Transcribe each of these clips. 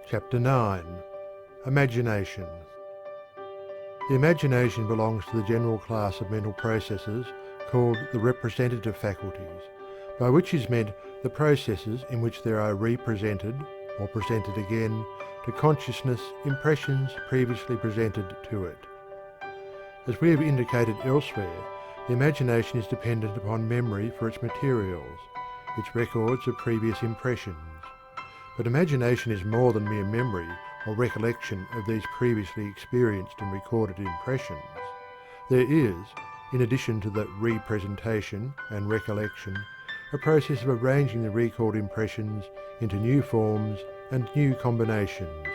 Chapter 9. Imagination. The imagination belongs to the general class of mental processes called the representative faculties, by which is meant the processes in which there are represented, or presented again, to consciousness impressions previously presented to it. As we have indicated elsewhere, the imagination is dependent upon memory for its materials, its records of previous impressions. But imagination is more than mere memory or recollection of these previously experienced and recorded impressions. There is, in addition to the representation and recollection, a process of arranging the recalled impressions into new forms and new combinations.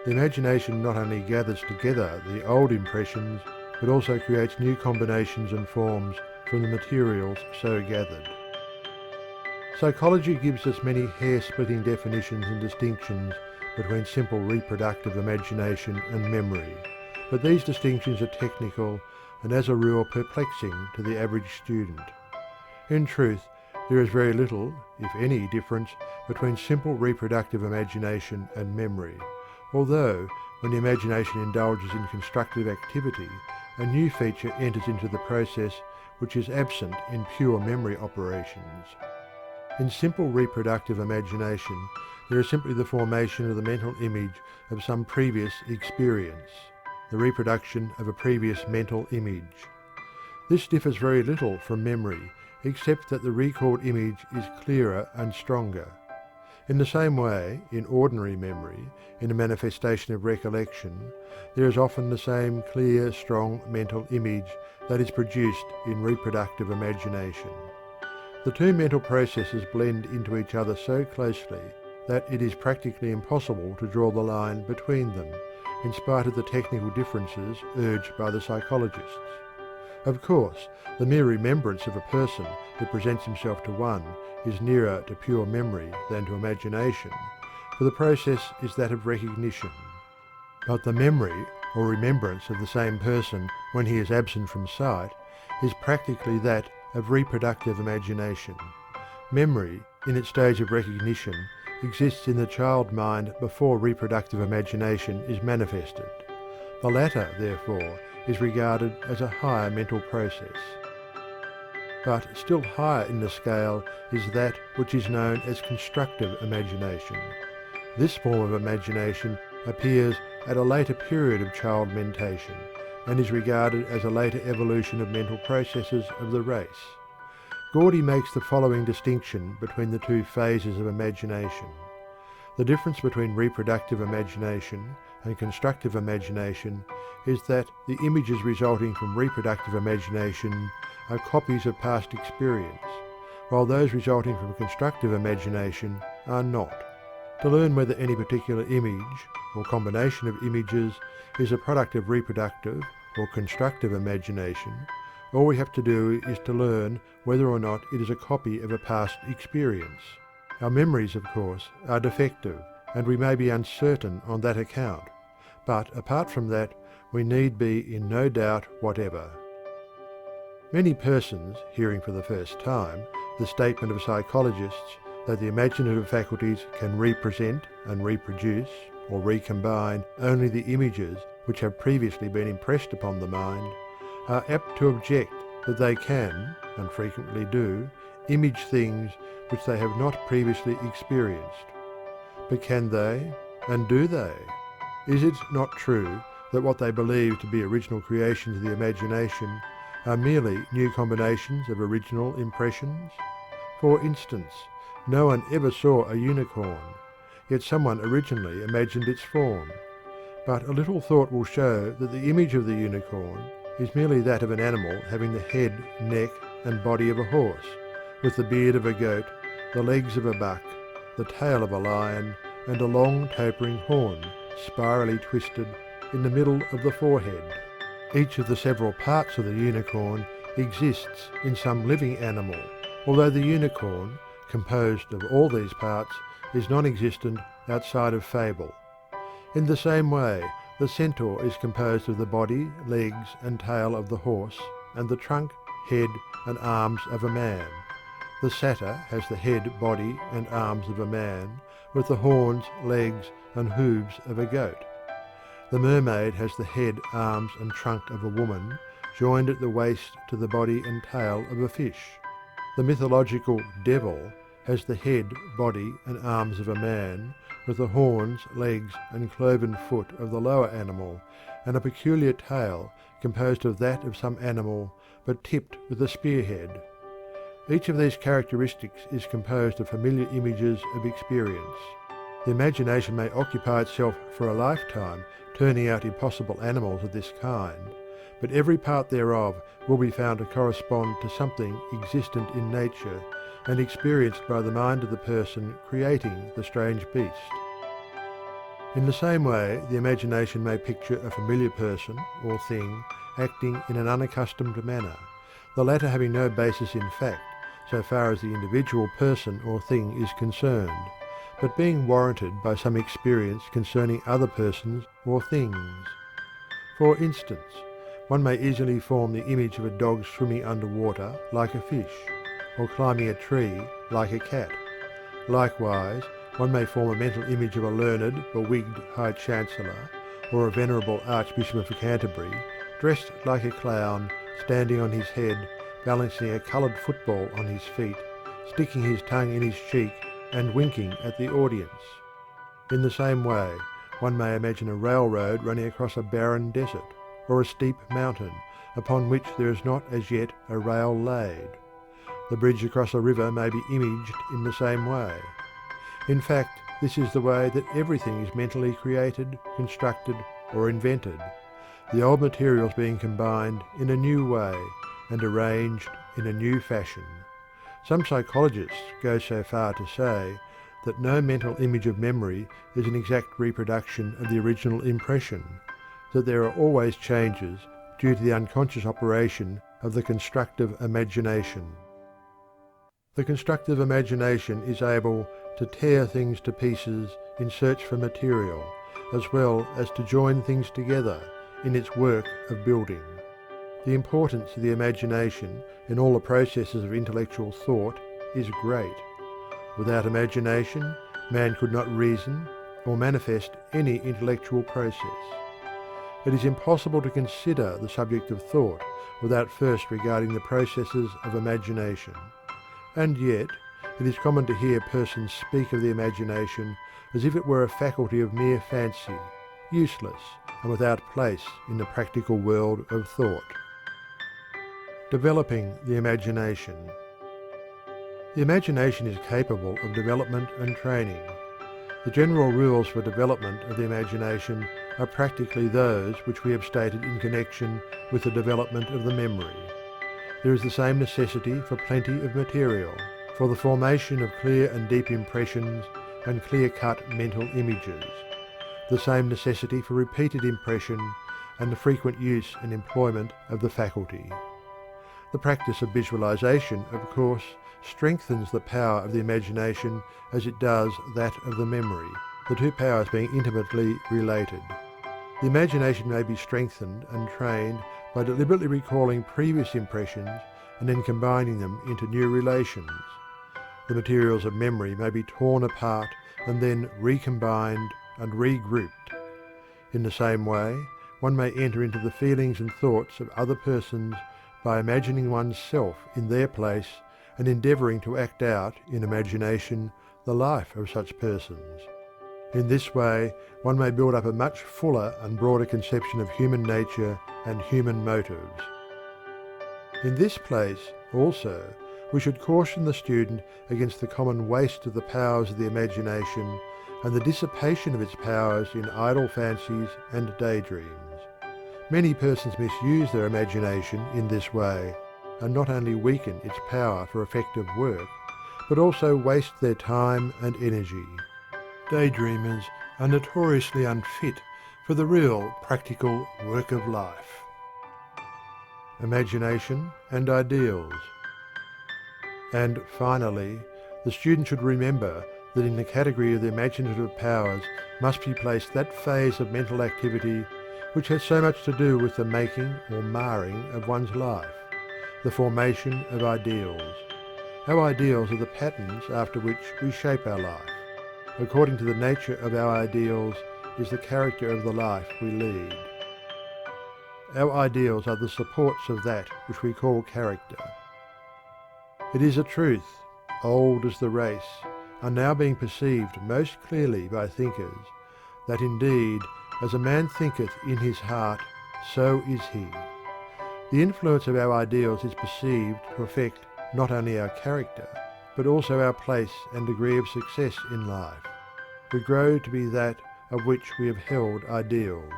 The imagination not only gathers together the old impressions, but also creates new combinations and forms from the materials so gathered. Psychology gives us many hair-splitting definitions and distinctions between simple reproductive imagination and memory, but these distinctions are technical and as a rule perplexing to the average student. In truth, there is very little, if any, difference between simple reproductive imagination and memory, although when the imagination indulges in constructive activity, a new feature enters into the process which is absent in pure memory operations. In simple reproductive imagination, there is simply the formation of the mental image of some previous experience, the reproduction of a previous mental image. This differs very little from memory, except that the recalled image is clearer and stronger. In the same way, in ordinary memory, in a manifestation of recollection, there is often the same clear, strong mental image that is produced in reproductive imagination. The two mental processes blend into each other so closely that it is practically impossible to draw the line between them, in spite of the technical differences urged by the psychologists. Of course, the mere remembrance of a person who presents himself to one is nearer to pure memory than to imagination, for the process is that of recognition. But the memory or remembrance of the same person when he is absent from sight is practically that of reproductive imagination. Memory, in its stage of recognition, exists in the child mind before reproductive imagination is manifested. The latter, therefore, is regarded as a higher mental process. But still higher in the scale is that which is known as constructive imagination. This form of imagination appears at a later period of child mentation, and is regarded as a later evolution of mental processes of the race. Gordy makes the following distinction between the two phases of imagination. The difference between reproductive imagination and constructive imagination is that the images resulting from reproductive imagination are copies of past experience, while those resulting from constructive imagination are not. To learn whether any particular image or combination of images is a product of reproductive or constructive imagination, all we have to do is to learn whether or not it is a copy of a past experience. Our memories, of course, are defective, and we may be uncertain on that account, but apart from that, we need be in no doubt whatever. Many persons, hearing for the first time the statement of psychologists that the imaginative faculties can represent and reproduce, or recombine, only the images which have previously been impressed upon the mind, are apt to object that they can, and frequently do, image things which they have not previously experienced. But can they, and do they? Is it not true that what they believe to be original creations of the imagination are merely new combinations of original impressions? For instance, no one ever saw a unicorn, yet someone originally imagined its form. But a little thought will show that the image of the unicorn is merely that of an animal having the head, neck, and body of a horse, with the beard of a goat, the legs of a buck, the tail of a lion, and a long tapering horn, spirally twisted, in the middle of the forehead. Each of the several parts of the unicorn exists in some living animal, although the unicorn, composed of all these parts, is non-existent outside of fable. In the same way, the centaur is composed of the body, legs, and tail of the horse, and the trunk, head, and arms of a man. The satyr has the head, body, and arms of a man, with the horns, legs, and hooves of a goat. The mermaid has the head, arms, and trunk of a woman, joined at the waist to the body and tail of a fish. The mythological devil has the head, body, and arms of a man, with the horns, legs, and cloven foot of the lower animal, and a peculiar tail composed of that of some animal, but tipped with a spearhead. Each of these characteristics is composed of familiar images of experience. The imagination may occupy itself for a lifetime turning out impossible animals of this kind, but every part thereof will be found to correspond to something existent in nature and experienced by the mind of the person creating the strange beast. In the same way, the imagination may picture a familiar person or thing acting in an unaccustomed manner, the latter having no basis in fact so far as the individual person or thing is concerned, but being warranted by some experience concerning other persons or things. For instance, one may easily form the image of a dog swimming under water like a fish, or climbing a tree like a cat. Likewise, one may form a mental image of a learned, bewigged High Chancellor, or a venerable Archbishop of Canterbury, dressed like a clown, standing on his head, balancing a coloured football on his feet, sticking his tongue in his cheek, and winking at the audience. In the same way, one may imagine a railroad running across a barren desert, or a steep mountain, upon which there is not as yet a rail laid. The bridge across a river may be imaged in the same way. In fact, this is the way that everything is mentally created, constructed, or invented, the old materials being combined in a new way and arranged in a new fashion. Some psychologists go so far to say that no mental image of memory is an exact reproduction of the original impression, that there are always changes due to the unconscious operation of the constructive imagination. The constructive imagination is able to tear things to pieces in search for material, as well as to join things together in its work of building. The importance of the imagination in all the processes of intellectual thought is great. Without imagination, man could not reason or manifest any intellectual process. It is impossible to consider the subject of thought without first regarding the processes of imagination. And yet, it is common to hear persons speak of the imagination as if it were a faculty of mere fancy, useless and without place in the practical world of thought. Developing the imagination. The imagination is capable of development and training. The general rules for development of the imagination are practically those which we have stated in connection with the development of the memory. There is the same necessity for plenty of material, for the formation of clear and deep impressions and clear-cut mental images, the same necessity for repeated impression and the frequent use and employment of the faculty. The practice of visualization, of course, strengthens the power of the imagination as it does that of the memory, the two powers being intimately related. The imagination may be strengthened and trained by deliberately recalling previous impressions and then combining them into new relations. The materials of memory may be torn apart and then recombined and regrouped. In the same way, one may enter into the feelings and thoughts of other persons by imagining oneself in their place and endeavouring to act out in imagination the life of such persons. In this way, one may build up a much fuller and broader conception of human nature and human motives. In this place, also, we should caution the student against the common waste of the powers of the imagination and the dissipation of its powers in idle fancies and daydreams. Many persons misuse their imagination in this way, and not only weaken its power for effective work, but also waste their time and energy. Daydreamers are notoriously unfit for the real practical work of life. Imagination and ideals. And finally, the student should remember that in the category of the imaginative powers must be placed that phase of mental activity which has so much to do with the making or marring of one's life, the formation of ideals. Our ideals are the patterns after which we shape our life. according to the nature of our ideals, is the character of the life we lead. Our ideals are the supports of that which we call character. It is a truth, old as the race, and now being perceived most clearly by thinkers, that indeed, as a man thinketh in his heart, so is he. The influence of our ideals is perceived to affect not only our character, but also our place and degree of success in life. We grow to be that of which we have held ideals.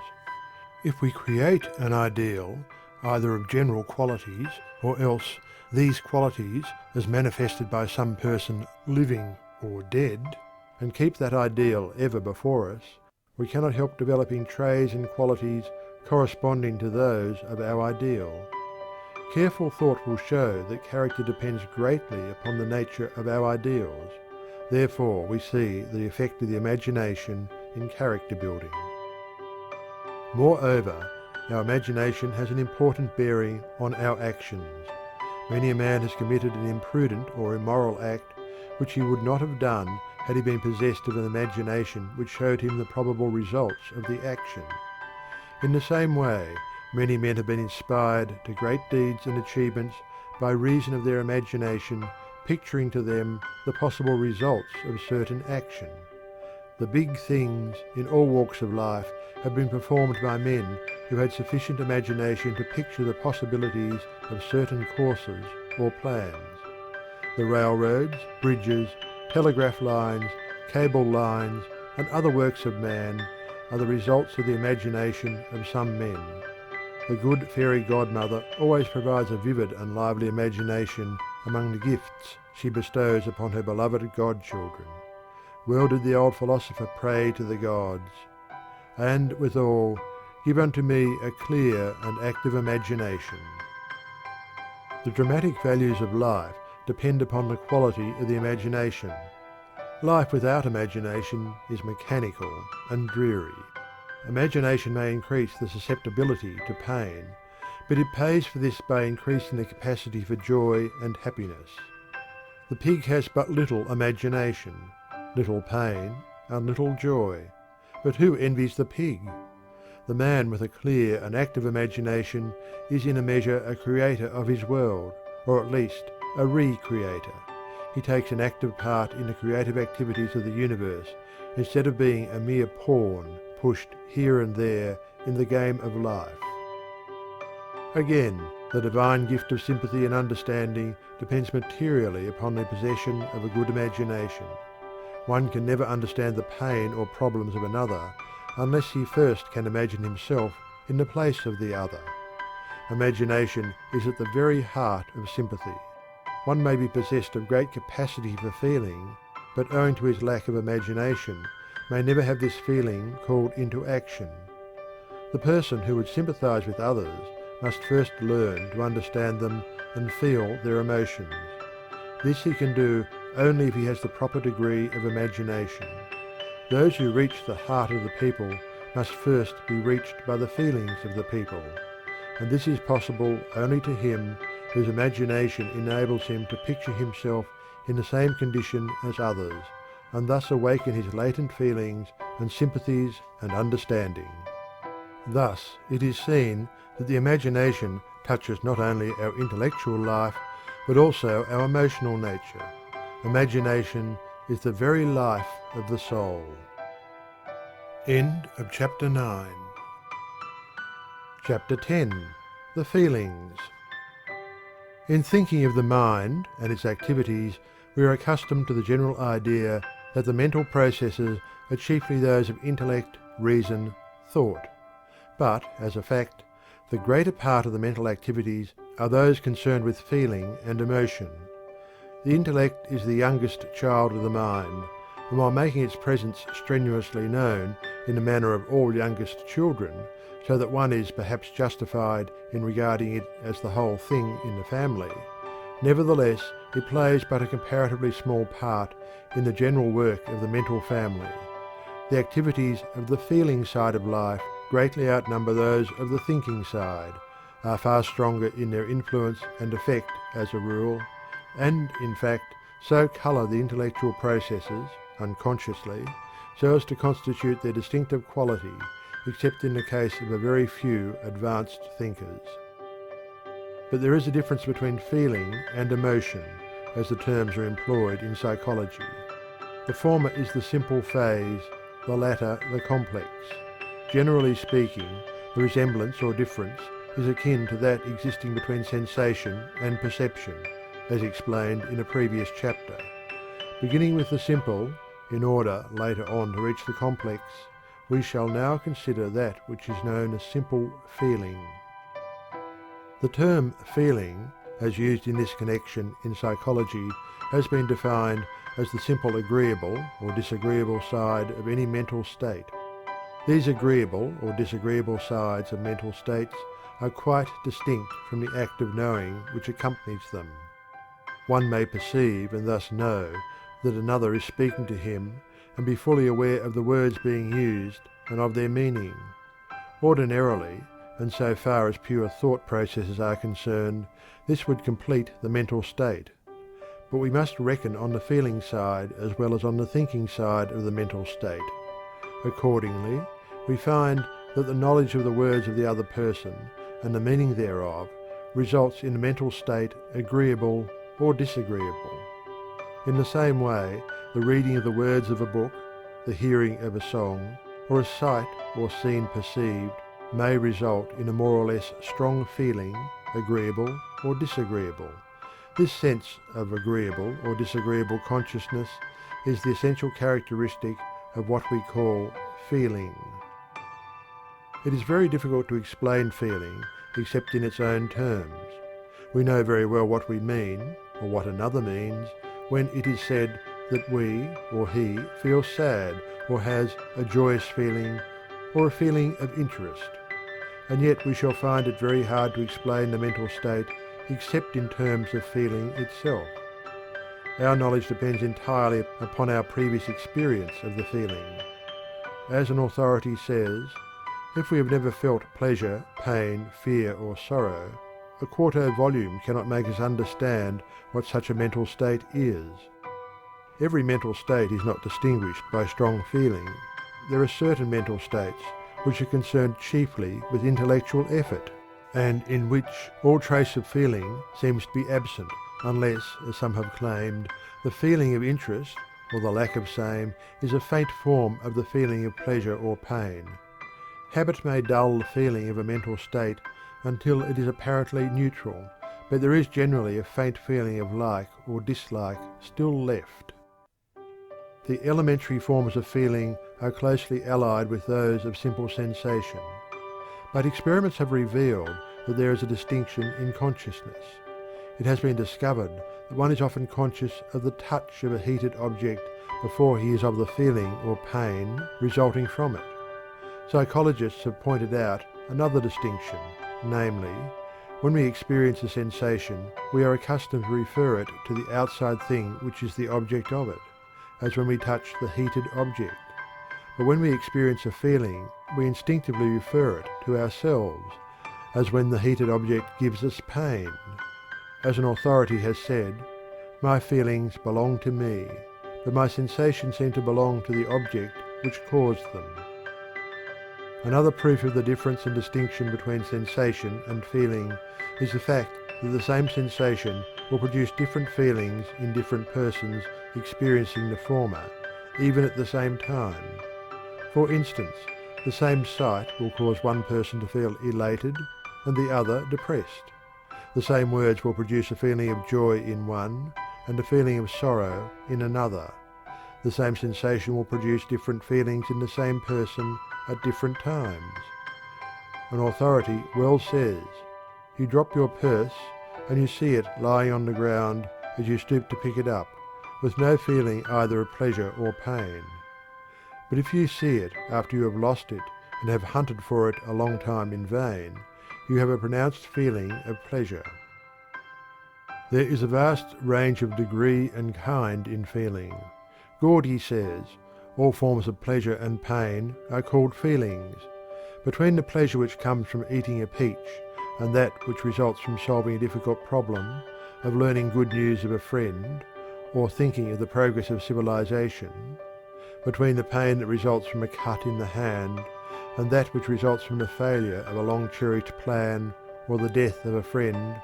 If we create an ideal, either of general qualities, or else these qualities as manifested by some person living or dead, and keep that ideal ever before us, we cannot help developing traits and qualities corresponding to those of our ideal. Careful thought will show that character depends greatly upon the nature of our ideals. Therefore we see the effect of the imagination in character building. Moreover, our imagination has an important bearing on our actions. Many a man has committed an imprudent or immoral act which he would not have done had he been possessed of an imagination which showed him the probable results of the action. In the same way, many men have been inspired to great deeds and achievements by reason of their imagination picturing to them the possible results of certain action. The big things in all walks of life have been performed by men who had sufficient imagination to picture the possibilities of certain courses or plans. The railroads, bridges, telegraph lines, cable lines, and other works of man are the results of the imagination of some men. The good fairy godmother always provides a vivid and lively imagination among the gifts she bestows upon her beloved godchildren. Well did the old philosopher pray to the gods, and withal, give unto me a clear and active imagination. The dramatic values of life depend upon the quality of the imagination. Life without imagination is mechanical and dreary. Imagination may increase the susceptibility to pain, but it pays for this by increasing the capacity for joy and happiness. The pig has but little imagination, little pain, and little joy. But who envies the pig? The man with a clear and active imagination is in a measure a creator of his world, or at least a recreator. He takes an active part in the creative activities of the universe, instead of being a mere pawn pushed here and there in the game of life. Again, the divine gift of sympathy and understanding depends materially upon the possession of a good imagination. One can never understand the pain or problems of another unless he first can imagine himself in the place of the other. Imagination is at the very heart of sympathy. One may be possessed of great capacity for feeling, but owing to his lack of imagination may never have this feeling called into action. The person who would sympathize with others must first learn to understand them and feel their emotions. This he can do only if he has the proper degree of imagination. Those who reach the heart of the people must first be reached by the feelings of the people, and this is possible only to him whose imagination enables him to picture himself in the same condition as others, and thus awaken his latent feelings and sympathies and understanding. Thus it is seen that the imagination touches not only our intellectual life, but also our emotional nature. Imagination is the very life of the soul. End of chapter 9. Chapter 10. The Feelings. In thinking of the mind and its activities, we are accustomed to the general idea that the mental processes are chiefly those of intellect, reason, thought. But, as a fact, the greater part of the mental activities are those concerned with feeling and emotion. The intellect is the youngest child of the mind, and while making its presence strenuously known in the manner of all youngest children, so that one is perhaps justified in regarding it as the whole thing in the family, nevertheless it plays but a comparatively small part in the general work of the mental family. The activities of the feeling side of life greatly outnumber those of the thinking side, are far stronger in their influence and effect as a rule, and, in fact, so colour the intellectual processes, unconsciously, so as to constitute their distinctive quality, except in the case of a very few advanced thinkers. But there is a difference between feeling and emotion, as the terms are employed in psychology. The former is the simple phase, the latter the complex. Generally speaking, the resemblance or difference is akin to that existing between sensation and perception, as explained in a previous chapter. Beginning with the simple, in order later on to reach the complex, we shall now consider that which is known as simple feeling. The term feeling, as used in this connection in psychology, has been defined as the simple agreeable or disagreeable side of any mental state. These agreeable or disagreeable sides of mental states are quite distinct from the act of knowing which accompanies them. One may perceive and thus know that another is speaking to him and be fully aware of the words being used and of their meaning. Ordinarily, and so far as pure thought processes are concerned, this would complete the mental state. But we must reckon on the feeling side as well as on the thinking side of the mental state. Accordingly, we find that the knowledge of the words of the other person and the meaning thereof results in a mental state agreeable or disagreeable. In the same way, the reading of the words of a book, the hearing of a song, or a sight or scene perceived may result in a more or less strong feeling, agreeable or disagreeable. This sense of agreeable or disagreeable consciousness is the essential characteristic of what we call feeling. It is very difficult to explain feeling except in its own terms. We know very well what we mean, or what another means, when it is said that we or he feels sad or has a joyous feeling or a feeling of interest. And yet we shall find it very hard to explain the mental state except in terms of feeling itself. Our knowledge depends entirely upon our previous experience of the feeling. As an authority says, if we have never felt pleasure, pain, fear or sorrow, a quarto volume cannot make us understand what such a mental state is. Every mental state is not distinguished by strong feeling. There are certain mental states which are concerned chiefly with intellectual effort, and in which all trace of feeling seems to be absent, unless, as some have claimed, the feeling of interest, or the lack of same, is a faint form of the feeling of pleasure or pain. Habit may dull the feeling of a mental state until it is apparently neutral, but there is generally a faint feeling of like or dislike still left. The elementary forms of feeling are closely allied with those of simple sensation. But experiments have revealed that there is a distinction in consciousness. It has been discovered that one is often conscious of the touch of a heated object before he is of the feeling or pain resulting from it. Psychologists have pointed out another distinction, namely, when we experience a sensation, we are accustomed to refer it to the outside thing which is the object of it, as when we touch the heated object. But when we experience a feeling, we instinctively refer it to ourselves, as when the heated object gives us pain. As an authority has said, "My feelings belong to me, but my sensations seem to belong to the object which caused them." Another proof of the difference and distinction between sensation and feeling is the fact that the same sensation will produce different feelings in different persons experiencing the former, even at the same time. For instance, the same sight will cause one person to feel elated and the other depressed. The same words will produce a feeling of joy in one and a feeling of sorrow in another. The same sensation will produce different feelings in the same person at different times. An authority well says, "You drop your purse and you see it lying on the ground as you stoop to pick it up, with no feeling either of pleasure or pain. But if you see it after you have lost it and have hunted for it a long time in vain, you have a pronounced feeling of pleasure." There is a vast range of degree and kind in feeling. Gordy says, "All forms of pleasure and pain are called feelings. Between the pleasure which comes from eating a peach and that which results from solving a difficult problem, of learning good news of a friend, or thinking of the progress of civilization, between the pain that results from a cut in the hand and that which results from the failure of a long-cherished plan or the death of a friend,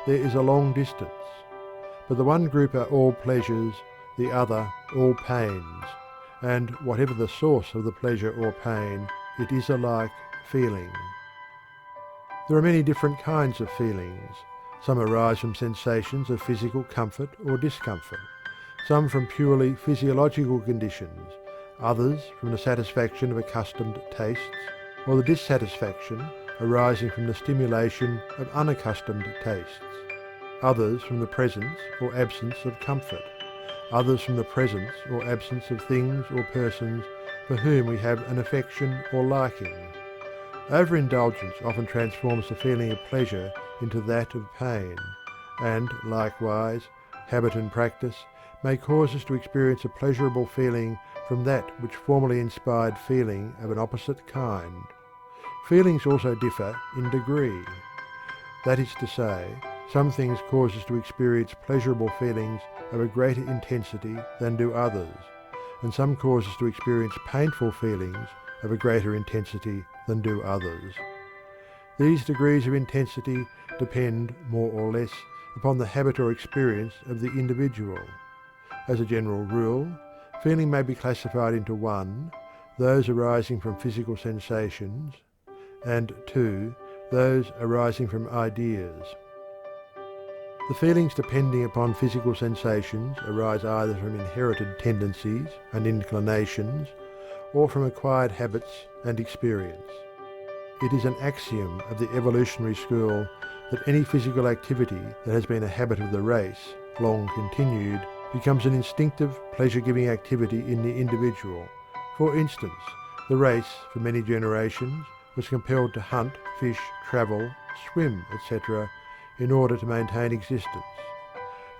there is a long distance. But the one group are all pleasures, the other all pains, and whatever the source of the pleasure or pain, it is alike feeling. There are many different kinds of feelings. Some arise from sensations of physical comfort or discomfort, some from purely physiological conditions, others from the satisfaction of accustomed tastes, or the dissatisfaction arising from the stimulation of unaccustomed tastes, others from the presence or absence of comfort, others from the presence or absence of things or persons for whom we have an affection or liking. Overindulgence often transforms the feeling of pleasure into that of pain, and likewise, habit and practice may cause us to experience a pleasurable feeling from that which formerly inspired feeling of an opposite kind. Feelings also differ in degree. That is to say, some things cause us to experience pleasurable feelings of a greater intensity than do others, and some cause us to experience painful feelings of a greater intensity than do others. These degrees of intensity depend, more or less, upon the habit or experience of the individual. As a general rule, feeling may be classified into 1, those arising from physical sensations, and 2, those arising from ideas. The feelings depending upon physical sensations arise either from inherited tendencies and inclinations, or from acquired habits and experience. It is an axiom of the evolutionary school that any physical activity that has been a habit of the race, long continued, becomes an instinctive, pleasure-giving activity in the individual. For instance, the race, for many generations, was compelled to hunt, fish, travel, swim, etc., in order to maintain existence.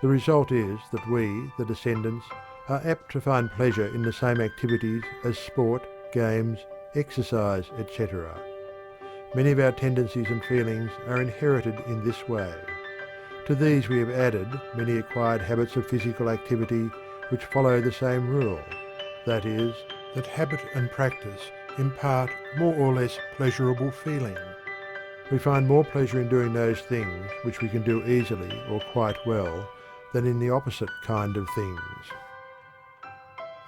The result is that we, the descendants, are apt to find pleasure in the same activities as sport, games, exercise, etc. Many of our tendencies and feelings are inherited in this way. To these we have added many acquired habits of physical activity which follow the same rule, that is, that habit and practice impart more or less pleasurable feeling. We find more pleasure in doing those things which we can do easily or quite well than in the opposite kind of things.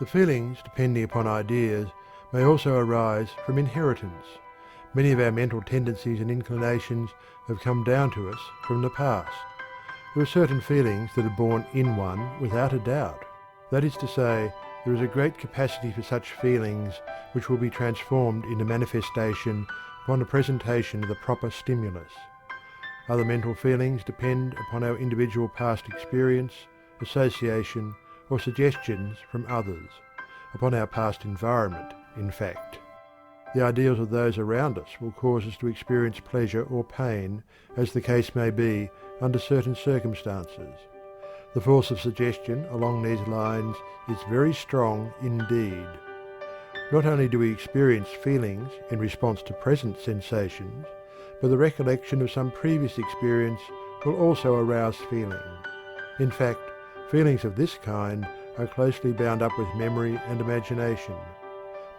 The feelings, depending upon ideas, may also arise from inheritance. Many of our mental tendencies and inclinations have come down to us from the past. There are certain feelings that are born in one without a doubt. That is to say, there is a great capacity for such feelings which will be transformed into manifestation upon the presentation of the proper stimulus. Other mental feelings depend upon our individual past experience, association, or suggestions from others, upon our past environment, in fact. The ideals of those around us will cause us to experience pleasure or pain, as the case may be, under certain circumstances. The force of suggestion along these lines is very strong indeed. Not only do we experience feelings in response to present sensations, but the recollection of some previous experience will also arouse feeling. In fact, feelings of this kind are closely bound up with memory and imagination.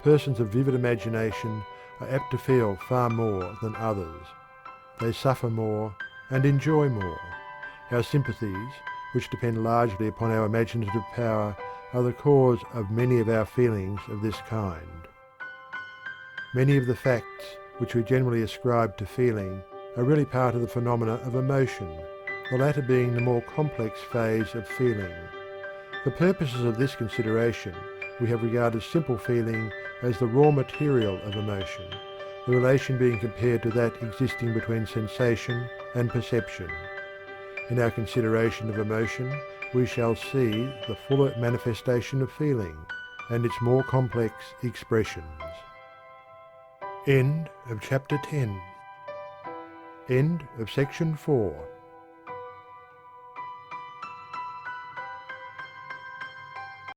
Persons of vivid imagination are apt to feel far more than others. They suffer more and enjoy more. Our sympathies, which depend largely upon our imaginative power, are the cause of many of our feelings of this kind. Many of the facts which we generally ascribe to feeling are really part of the phenomena of emotion, the latter being the more complex phase of feeling. For purposes of this consideration, we have regarded simple feeling as the raw material of emotion, the relation being compared to that existing between sensation and perception. In our consideration of emotion, we shall see the fuller manifestation of feeling and its more complex expressions. End of chapter 10. End of section 4.